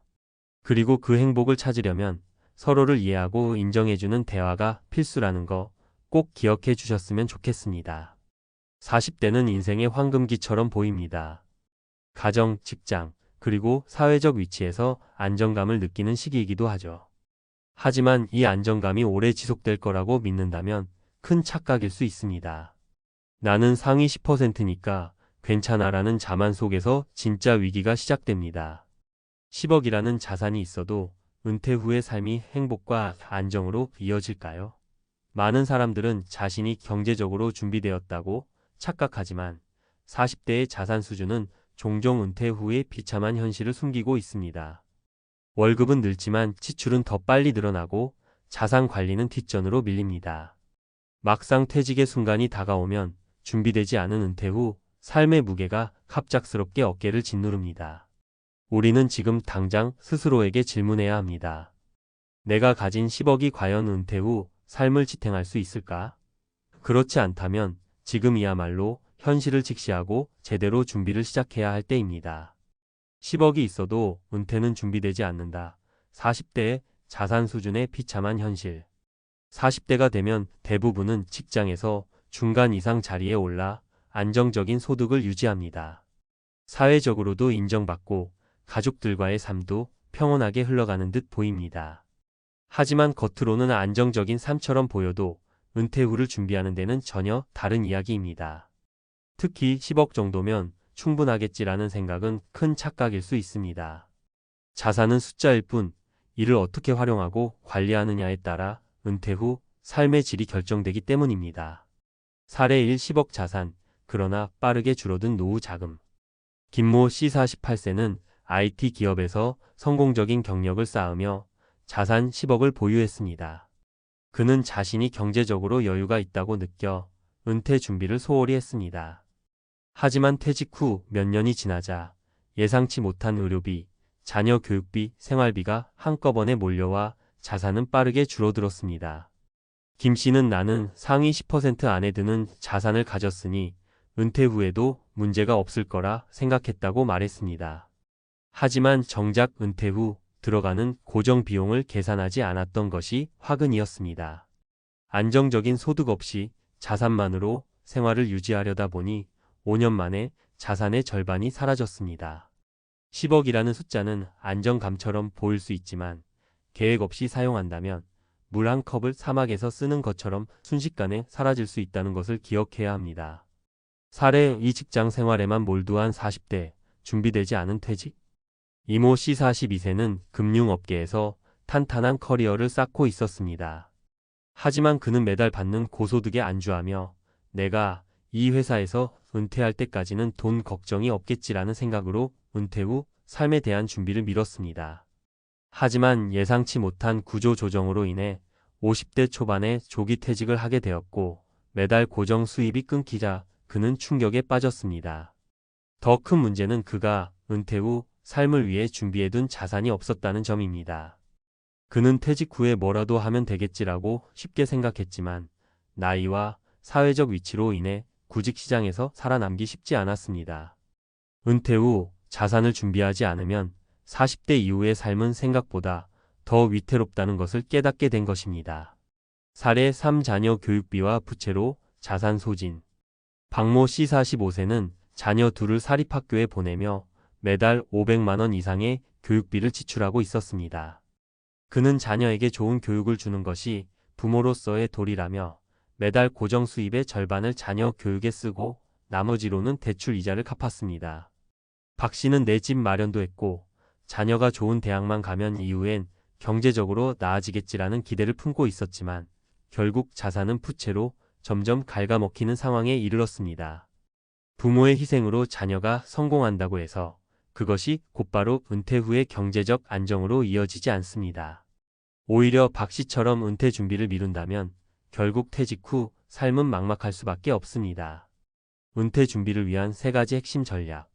그리고 그 행복을 찾으려면 서로를 이해하고 인정해주는 대화가 필수라는 거 꼭 기억해 주셨으면 좋겠습니다. 40대는 인생의 황금기처럼 보입니다. 가정, 직장, 그리고 사회적 위치에서 안정감을 느끼는 시기이기도 하죠. 하지만 이 안정감이 오래 지속될 거라고 믿는다면 큰 착각일 수 있습니다. 나는 상위 10%니까 괜찮아라는 자만 속에서 진짜 위기가 시작됩니다. 10억이라는 자산이 있어도 은퇴 후의 삶이 행복과 안정으로 이어질까요? 많은 사람들은 자신이 경제적으로 준비되었다고 착각하지만 40대의 자산 수준은 종종 은퇴 후의 비참한 현실을 숨기고 있습니다. 월급은 늘지만 지출은 더 빨리 늘어나고 자산 관리는 뒷전으로 밀립니다. 막상 퇴직의 순간이 다가오면 준비되지 않은 은퇴 후 삶의 무게가 갑작스럽게 어깨를 짓누릅니다. 우리는 지금 당장 스스로에게 질문해야 합니다. 내가 가진 10억이 과연 은퇴 후 삶을 지탱할 수 있을까? 그렇지 않다면 지금이야말로 현실을 직시하고 제대로 준비를 시작해야 할 때입니다. 10억이 있어도 은퇴는 준비되지 않는다. 40대의 자산 수준의 비참한 현실. 40대가 되면 대부분은 직장에서 중간 이상 자리에 올라 안정적인 소득을 유지합니다. 사회적으로도 인정받고 가족들과의 삶도 평온하게 흘러가는 듯 보입니다. 하지만 겉으로는 안정적인 삶처럼 보여도 은퇴 후를 준비하는 데는 전혀 다른 이야기입니다. 특히 10억 정도면 충분하겠지라는 생각은 큰 착각일 수 있습니다. 자산은 숫자일 뿐 이를 어떻게 활용하고 관리하느냐에 따라 은퇴 후 삶의 질이 결정되기 때문입니다. 사례 1 10억 자산, 그러나 빠르게 줄어든 노후 자금. 김모 씨 48세는 IT 기업에서 성공적인 경력을 쌓으며 자산 10억을 보유했습니다. 그는 자신이 경제적으로 여유가 있다고 느껴 은퇴 준비를 소홀히 했습니다. 하지만 퇴직 후 몇 년이 지나자 예상치 못한 의료비, 자녀 교육비, 생활비가 한꺼번에 몰려와 자산은 빠르게 줄어들었습니다. 김 씨는 나는 상위 10% 안에 드는 자산을 가졌으니 은퇴 후에도 문제가 없을 거라 생각했다고 말했습니다. 하지만 정작 은퇴 후 들어가는 고정 비용을 계산하지 않았던 것이 화근이었습니다. 안정적인 소득 없이 자산만으로 생활을 유지하려다 보니 5년 만에 자산의 절반이 사라졌습니다. 10억이라는 숫자는 안정감처럼 보일 수 있지만 계획 없이 사용한다면 물 한 컵을 사막에서 쓰는 것처럼 순식간에 사라질 수 있다는 것을 기억해야 합니다. 사례 2 직장 생활에만 몰두한 40대, 준비되지 않은 퇴직. 이모 씨 42세는 금융업계에서 탄탄한 커리어를 쌓고 있었습니다. 하지만 그는 매달 받는 고소득에 안주하며 내가 이 회사에서 은퇴할 때까지는 돈 걱정이 없겠지라는 생각으로 은퇴 후 삶에 대한 준비를 미뤘습니다. 하지만 예상치 못한 구조 조정으로 인해 50대 초반에 조기 퇴직을 하게 되었고 매달 고정 수입이 끊기자 그는 충격에 빠졌습니다. 더 큰 문제는 그가 은퇴 후 삶을 위해 준비해둔 자산이 없었다는 점입니다. 그는 퇴직 후에 뭐라도 하면 되겠지라고 쉽게 생각했지만 나이와 사회적 위치로 인해 구직 시장에서 살아남기 쉽지 않았습니다. 은퇴 후 자산을 준비하지 않으면 40대 이후의 삶은 생각보다 더 위태롭다는 것을 깨닫게 된 것입니다. 사례 3 자녀 교육비와 부채로 자산 소진. 박모 씨 45세는 자녀 둘을 사립학교에 보내며 매달 500만 원 이상의 교육비를 지출하고 있었습니다. 그는 자녀에게 좋은 교육을 주는 것이 부모로서의 도리라며 매달 고정 수입의 절반을 자녀 교육에 쓰고 나머지로는 대출 이자를 갚았습니다. 박 씨는 내 집 마련도 했고 자녀가 좋은 대학만 가면 이후엔 경제적으로 나아지겠지라는 기대를 품고 있었지만 결국 자산은 부채로 점점 갉아먹히는 상황에 이르렀습니다. 부모의 희생으로 자녀가 성공한다고 해서 그것이 곧바로 은퇴 후의 경제적 안정으로 이어지지 않습니다. 오히려 박 씨처럼 은퇴 준비를 미룬다면 결국 퇴직 후 삶은 막막할 수밖에 없습니다. 은퇴 준비를 위한 3가지 핵심 전략.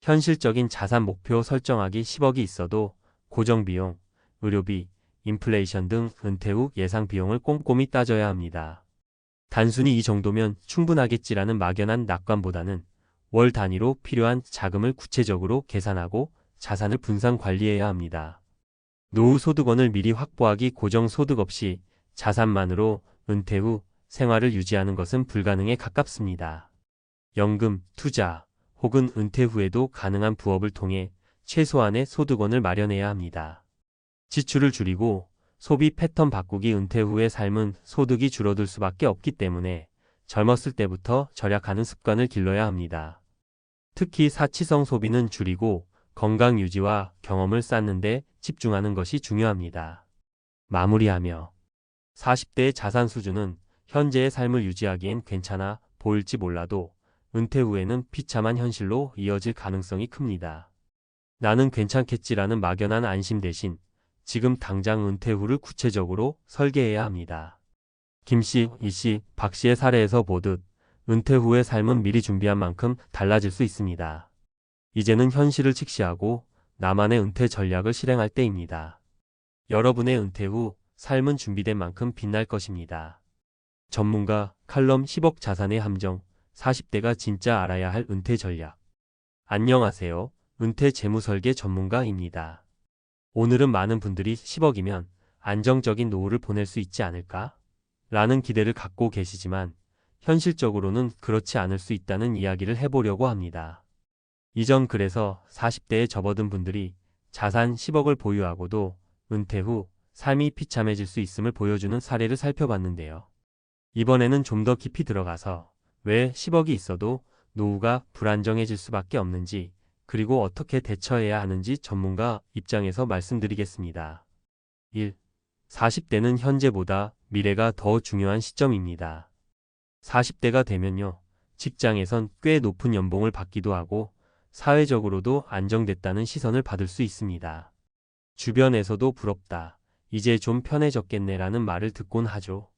현실적인 자산 목표 설정하기 10억이 있어도 고정비용, 의료비, 인플레이션 등 은퇴 후 예상 비용을 꼼꼼히 따져야 합니다. 단순히 이 정도면 충분하겠지라는 막연한 낙관보다는 월 단위로 필요한 자금을 구체적으로 계산하고 자산을 분산 관리해야 합니다. 노후 소득원을 미리 확보하기. 고정 소득 없이 자산만으로 은퇴 후 생활을 유지하는 것은 불가능에 가깝습니다. 연금, 투자 혹은 은퇴 후에도 가능한 부업을 통해 최소한의 소득원을 마련해야 합니다. 지출을 줄이고 소비 패턴 바꾸기. 은퇴 후의 삶은 소득이 줄어들 수밖에 없기 때문에 젊었을 때부터 절약하는 습관을 길러야 합니다. 특히 사치성 소비는 줄이고 건강 유지와 경험을 쌓는 데 집중하는 것이 중요합니다. 마무리하며 40대의 자산 수준은 현재의 삶을 유지하기엔 괜찮아 보일지 몰라도 은퇴 후에는 비참한 현실로 이어질 가능성이 큽니다. 나는 괜찮겠지라는 막연한 안심 대신 지금 당장 은퇴 후를 구체적으로 설계해야 합니다. 김 씨, 이 씨, 박 씨의 사례에서 보듯 은퇴 후의 삶은 미리 준비한 만큼 달라질 수 있습니다. 이제는 현실을 직시하고 나만의 은퇴 전략을 실행할 때입니다. 여러분의 은퇴 후 삶은 준비된 만큼 빛날 것입니다. 전문가 칼럼 10억 자산의 함정 40대가 진짜 알아야 할 은퇴 전략. 안녕하세요. 은퇴 재무설계 전문가입니다. 오늘은 많은 분들이 10억이면 안정적인 노후를 보낼 수 있지 않을까? 라는 기대를 갖고 계시지만 현실적으로는 그렇지 않을 수 있다는 이야기를 해보려고 합니다. 이전 글에서 40대에 접어든 분들이 자산 10억을 보유하고도 은퇴 후 삶이 비참해질 수 있음을 보여주는 사례를 살펴봤는데요. 이번에는 좀 더 깊이 들어가서 왜 10억이 있어도 노후가 불안정해질 수밖에 없는지, 그리고 어떻게 대처해야 하는지 전문가 입장에서 말씀드리겠습니다. 1. 40대는 현재보다 미래가 더 중요한 시점입니다. 40대가 되면요, 직장에선 꽤 높은 연봉을 받기도 하고 사회적으로도 안정됐다는 시선을 받을 수 있습니다. 주변에서도 부럽다, 이제 좀 편해졌겠네라는 말을 듣곤 하죠.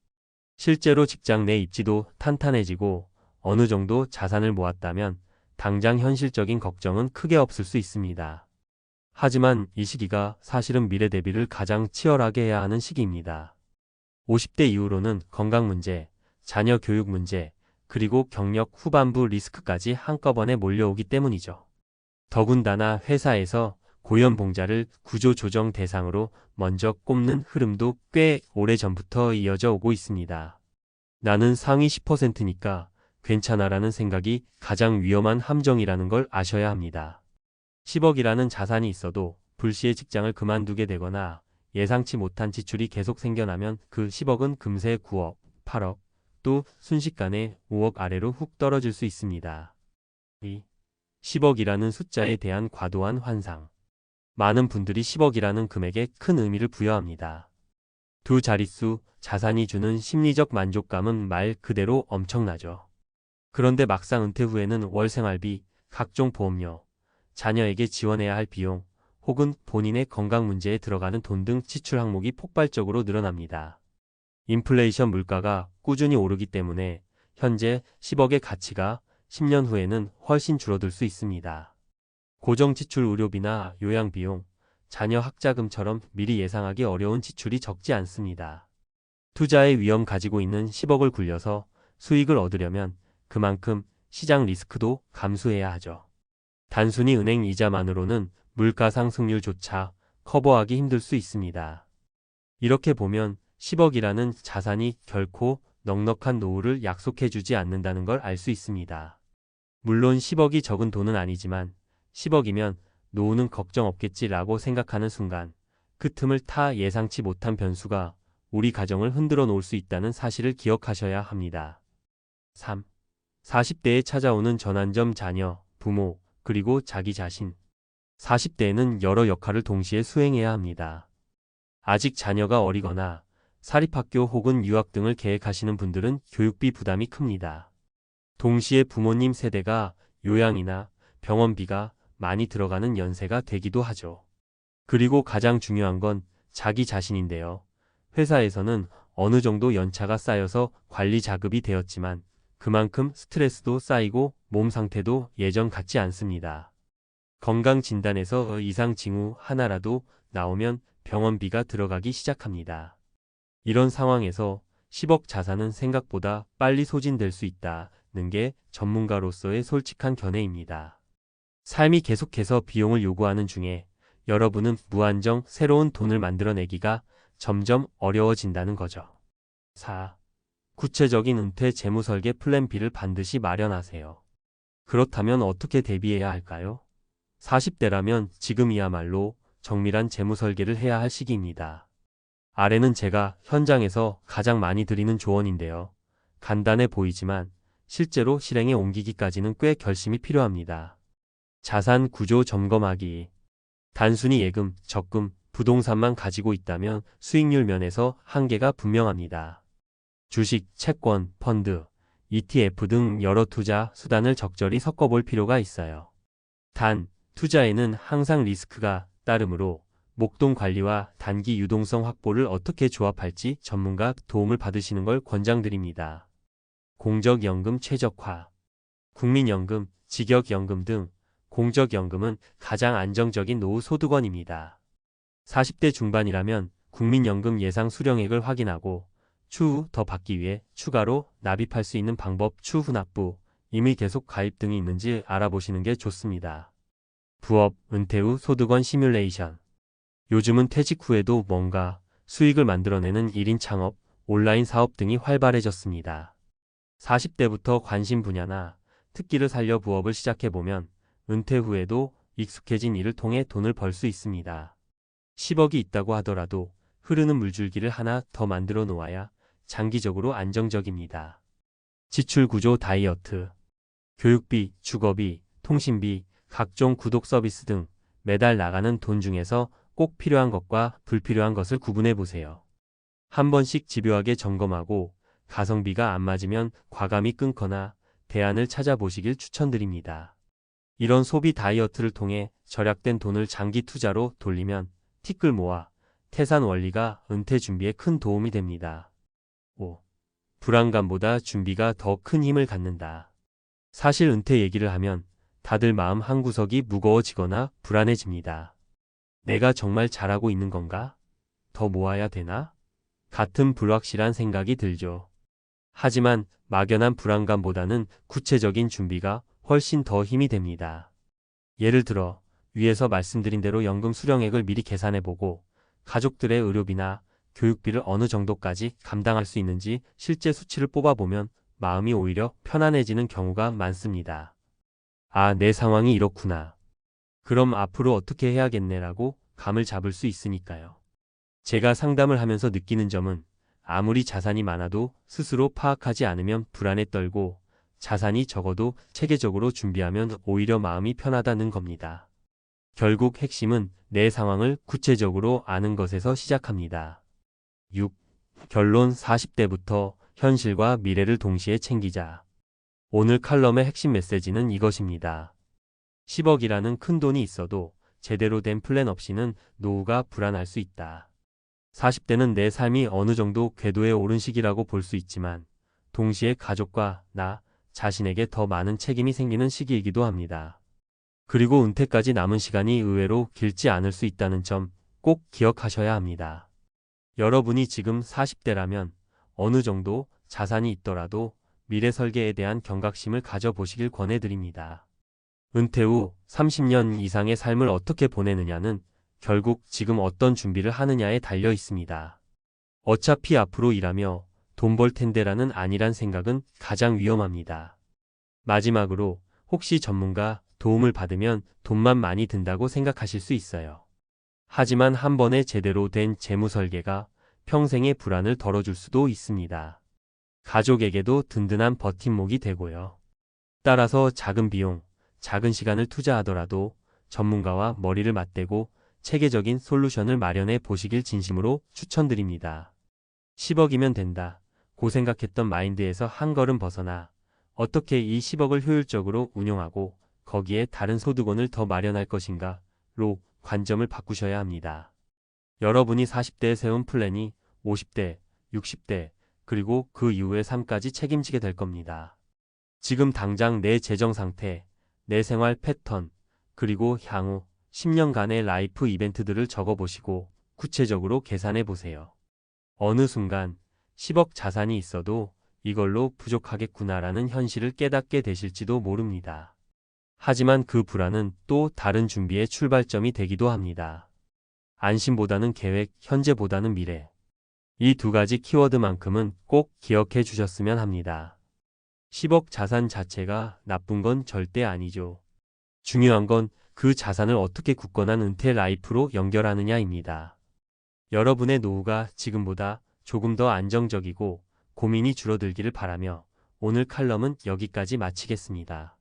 실제로 직장 내 입지도 탄탄해지고 어느 정도 자산을 모았다면 당장 현실적인 걱정은 크게 없을 수 있습니다. 하지만 이 시기가 사실은 미래 대비를 가장 치열하게 해야 하는 시기입니다. 50대 이후로는 건강 문제, 자녀 교육 문제, 그리고 경력 후반부 리스크까지 한꺼번에 몰려오기 때문이죠. 더군다나 회사에서 고연봉자를 구조조정 대상으로 먼저 꼽는 흐름도 꽤 오래전부터 이어져 오고 있습니다. 나는 상위 10%니까 괜찮아라는 생각이 가장 위험한 함정이라는 걸 아셔야 합니다. 10억이라는 자산이 있어도 불시에 직장을 그만두게 되거나 예상치 못한 지출이 계속 생겨나면 그 10억은 금세 9억, 8억, 또 순식간에 5억 아래로 훅 떨어질 수 있습니다. 2. 10억이라는 숫자에 대한 과도한 환상. 많은 분들이 10억이라는 금액에 큰 의미를 부여합니다. 두 자릿수 자산이 주는 심리적 만족감은 말 그대로 엄청나죠. 그런데 막상 은퇴 후에는 월 생활비, 각종 보험료, 자녀에게 지원해야 할 비용, 혹은 본인의 건강 문제에 들어가는 돈 등 지출 항목이 폭발적으로 늘어납니다. 인플레이션 물가가 꾸준히 오르기 때문에 현재 10억의 가치가 10년 후에는 훨씬 줄어들 수 있습니다. 고정 지출 의료비나 요양비용, 자녀 학자금처럼 미리 예상하기 어려운 지출이 적지 않습니다. 투자의 위험 가지고 있는 10억을 굴려서 수익을 얻으려면 그만큼 시장 리스크도 감수해야 하죠. 단순히 은행 이자만으로는 물가 상승률조차 커버하기 힘들 수 있습니다. 이렇게 보면 10억이라는 자산이 결코 넉넉한 노후를 약속해주지 않는다는 걸 알 수 있습니다. 물론 10억이 적은 돈은 아니지만 10억이면 노후는 걱정 없겠지라고 생각하는 순간 그 틈을 타 예상치 못한 변수가 우리 가정을 흔들어 놓을 수 있다는 사실을 기억하셔야 합니다. 3. 40대에 찾아오는 전환점 자녀, 부모, 그리고 자기 자신. 40대에는 여러 역할을 동시에 수행해야 합니다. 아직 자녀가 어리거나 사립학교 혹은 유학 등을 계획하시는 분들은 교육비 부담이 큽니다. 동시에 부모님 세대가 요양이나 병원비가 많이 들어가는 연세가 되기도 하죠. 그리고 가장 중요한 건 자기 자신인데요. 회사에서는 어느 정도 연차가 쌓여서 관리 자급이 되었지만 그만큼 스트레스도 쌓이고 몸 상태도 예전 같지 않습니다. 건강진단에서 이상 징후 하나라도 나오면 병원비가 들어가기 시작합니다. 이런 상황에서 10억 자산은 생각보다 빨리 소진될 수 있다는 게 전문가로서의 솔직한 견해입니다. 삶이 계속해서 비용을 요구하는 중에 여러분은 무한정 새로운 돈을 만들어내기가 점점 어려워진다는 거죠. 4. 구체적인 은퇴 재무 설계 플랜 B를 반드시 마련하세요. 그렇다면 어떻게 대비해야 할까요? 40대라면 지금이야말로 정밀한 재무 설계를 해야 할 시기입니다. 아래는 제가 현장에서 가장 많이 드리는 조언인데요. 간단해 보이지만 실제로 실행에 옮기기까지는 꽤 결심이 필요합니다. 자산 구조 점검하기. 단순히 예금, 적금, 부동산만 가지고 있다면 수익률 면에서 한계가 분명합니다. 주식, 채권, 펀드, ETF 등 여러 투자 수단을 적절히 섞어볼 필요가 있어요. 단, 투자에는 항상 리스크가 따르므로 목돈 관리와 단기 유동성 확보를 어떻게 조합할지 전문가 도움을 받으시는 걸 권장드립니다. 공적연금 최적화. 국민연금, 직역연금 등 공적연금은 가장 안정적인 노후 소득원입니다. 40대 중반이라면 국민연금 예상 수령액을 확인하고 추후 더 받기 위해 추가로 납입할 수 있는 방법, 추후 납부, 이미 계속 가입 등이 있는지 알아보시는 게 좋습니다. 부업, 은퇴 후 소득원 시뮬레이션. 요즘은 퇴직 후에도 뭔가 수익을 만들어내는 1인 창업, 온라인 사업 등이 활발해졌습니다. 40대부터 관심 분야나 특기를 살려 부업을 시작해보면 은퇴 후에도 익숙해진 일을 통해 돈을 벌 수 있습니다. 10억이 있다고 하더라도 흐르는 물줄기를 하나 더 만들어 놓아야 장기적으로 안정적입니다. 지출 구조 다이어트. 교육비, 주거비, 통신비, 각종 구독 서비스 등 매달 나가는 돈 중에서 꼭 필요한 것과 불필요한 것을 구분해 보세요. 한 번씩 집요하게 점검하고 가성비가 안 맞으면 과감히 끊거나 대안을 찾아보시길 추천드립니다. 이런 소비 다이어트를 통해 절약된 돈을 장기 투자로 돌리면 티끌 모아 태산 원리가 은퇴 준비에 큰 도움이 됩니다. 5. 불안감보다 준비가 더 큰 힘을 갖는다. 사실 은퇴 얘기를 하면 다들 마음 한구석이 무거워지거나 불안해집니다. 내가 정말 잘하고 있는 건가? 더 모아야 되나? 같은 불확실한 생각이 들죠. 하지만 막연한 불안감보다는 구체적인 준비가 훨씬 더 힘이 됩니다. 예를 들어 위에서 말씀드린 대로 연금 수령액을 미리 계산해보고 가족들의 의료비나 교육비를 어느 정도까지 감당할 수 있는지 실제 수치를 뽑아보면 마음이 오히려 편안해지는 경우가 많습니다. 아, 내 상황이 이렇구나. 그럼 앞으로 어떻게 해야겠네라고 감을 잡을 수 있으니까요. 제가 상담을 하면서 느끼는 점은 아무리 자산이 많아도 스스로 파악하지 않으면 불안에 떨고 자산이 적어도 체계적으로 준비하면 오히려 마음이 편하다는 겁니다. 결국 핵심은 내 상황을 구체적으로 아는 것에서 시작합니다. 6. 결론 40대부터 현실과 미래를 동시에 챙기자. 오늘 칼럼의 핵심 메시지는 이것입니다. 10억이라는 큰 돈이 있어도 제대로 된 플랜 없이는 노후가 불안할 수 있다. 40대는 내 삶이 어느 정도 궤도에 오른 시기라고 볼 수 있지만 동시에 가족과 나 자신에게 더 많은 책임이 생기는 시기이기도 합니다. 그리고 은퇴까지 남은 시간이 의외로 길지 않을 수 있다는 점 꼭 기억하셔야 합니다. 여러분이 지금 40대라면 어느 정도 자산이 있더라도 미래 설계에 대한 경각심을 가져보시길 권해드립니다. 은퇴 후 30년 이상의 삶을 어떻게 보내느냐는 결국 지금 어떤 준비를 하느냐에 달려 있습니다. 어차피 앞으로 일하며 돈 벌 텐데라는 안일한 생각은 가장 위험합니다. 마지막으로 혹시 전문가 도움을 받으면 돈만 많이 든다고 생각하실 수 있어요. 하지만 한 번에 제대로 된 재무 설계가 평생의 불안을 덜어줄 수도 있습니다. 가족에게도 든든한 버팀목이 되고요. 따라서 작은 비용, 작은 시간을 투자하더라도 전문가와 머리를 맞대고 체계적인 솔루션을 마련해 보시길 진심으로 추천드립니다. 10억이면 된다 고 생각했던 마인드에서 한 걸음 벗어나 어떻게 이 10억을 효율적으로 운용하고 거기에 다른 소득원을 더 마련할 것인가로 관점을 바꾸셔야 합니다. 여러분이 40대에 세운 플랜이 50대, 60대, 그리고 그 이후의 삶까지 책임지게 될 겁니다. 지금 당장 내 재정 상태, 내 생활 패턴, 그리고 향후 10년간의 라이프 이벤트들을 적어보시고 구체적으로 계산해 보세요. 어느 순간 10억 자산이 있어도 이걸로 부족하겠구나라는 현실을 깨닫게 되실지도 모릅니다. 하지만 그 불안은 또 다른 준비의 출발점이 되기도 합니다. 안심보다는 계획, 현재보다는 미래. 이 두 가지 키워드만큼은 꼭 기억해 주셨으면 합니다. 10억 자산 자체가 나쁜 건 절대 아니죠. 중요한 건 그 자산을 어떻게 굳건한 은퇴 라이프로 연결하느냐입니다. 여러분의 노후가 지금보다 조금 더 안정적이고 고민이 줄어들기를 바라며 오늘 칼럼은 여기까지 마치겠습니다.